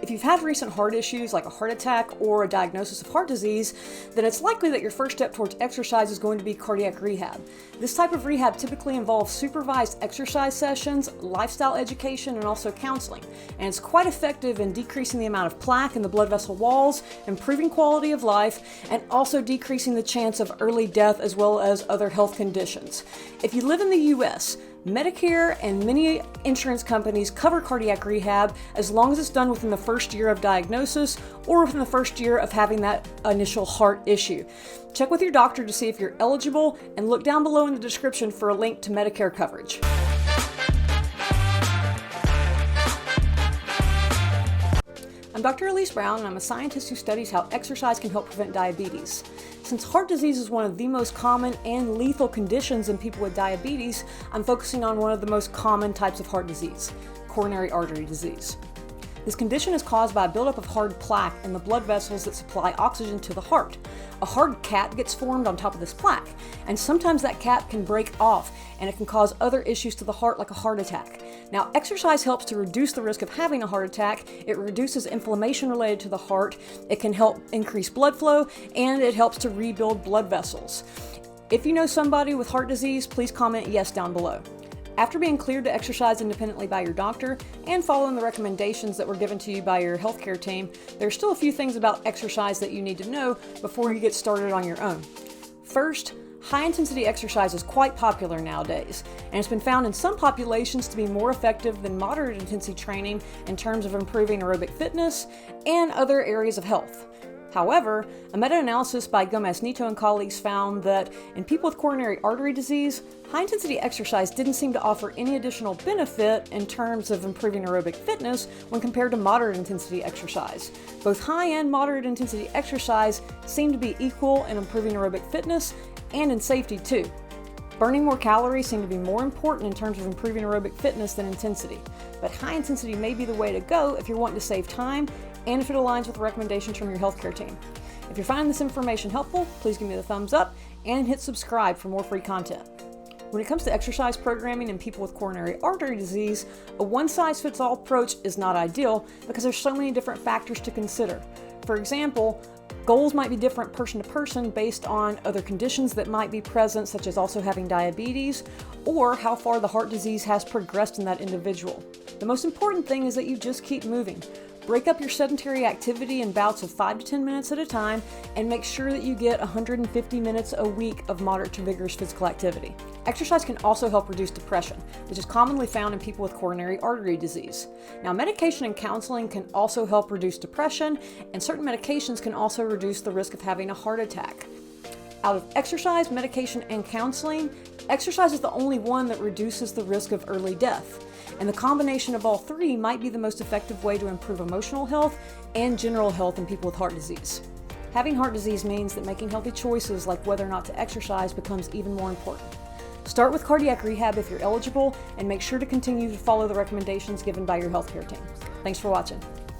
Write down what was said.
If you've had recent heart issues like a heart attack or a diagnosis of heart disease, then it's likely that your first step towards exercise is going to be cardiac rehab. This type of rehab typically involves supervised exercise sessions, lifestyle education, and also counseling. And it's quite effective in decreasing the amount of plaque in the blood vessel walls, improving quality of life, and also decreasing the chance of early death as well as other health conditions. If you live in the U.S., Medicare and many insurance companies cover cardiac rehab as long as it's done within the first year of diagnosis or within the first year of having that initial heart issue. Check with your doctor to see if you're eligible, and look down below in the description for a link to Medicare coverage. I'm Dr. Elise Brown, and I'm a scientist who studies how exercise can help prevent diabetes. Since heart disease is one of the most common and lethal conditions in people with diabetes, I'm focusing on one of the most common types of heart disease, coronary artery disease. This condition is caused by a buildup of hard plaque in the blood vessels that supply oxygen to the heart. A hard cap gets formed on top of this plaque, and sometimes that cap can break off, and it can cause other issues to the heart like a heart attack. Now, exercise helps to reduce the risk of having a heart attack. It reduces inflammation related to the heart, it can help increase blood flow, and it helps to rebuild blood vessels. If you know somebody with heart disease, please comment yes down below. After being cleared to exercise independently by your doctor and following the recommendations that were given to you by your healthcare team, there's still a few things about exercise that you need to know before you get started on your own. First, high-intensity exercise is quite popular nowadays, and it's been found in some populations to be more effective than moderate-intensity training in terms of improving aerobic fitness and other areas of health. However, a meta-analysis by Gomez-Nito and colleagues found that in people with coronary artery disease, high-intensity exercise didn't seem to offer any additional benefit in terms of improving aerobic fitness when compared to moderate-intensity exercise. Both high and moderate-intensity exercise seem to be equal in improving aerobic fitness and in safety too. Burning more calories seem to be more important in terms of improving aerobic fitness than intensity, but high intensity may be the way to go if you're wanting to save time and if it aligns with recommendations from your healthcare team. If you're finding this information helpful, please give me the thumbs up and hit subscribe for more free content. When it comes to exercise programming in people with coronary artery disease, a one-size-fits-all approach is not ideal because there's so many different factors to consider. For example, goals might be different person to person based on other conditions that might be present, such as also having diabetes, or how far the heart disease has progressed in that individual. The most important thing is that you just keep moving. Break up your sedentary activity in bouts of 5 to 10 minutes at a time, and make sure that you get 150 minutes a week of moderate to vigorous physical activity. Exercise can also help reduce depression, which is commonly found in people with coronary artery disease. Now, medication and counseling can also help reduce depression, and certain medications can also reduce the risk of having a heart attack. Out of exercise, medication, and counseling, exercise is the only one that reduces the risk of early death. And the combination of all three might be the most effective way to improve emotional health and general health in people with heart disease. Having heart disease means that making healthy choices like whether or not to exercise becomes even more important. Start with cardiac rehab if you're eligible, and make sure to continue to follow the recommendations given by your healthcare team. Thanks for watching.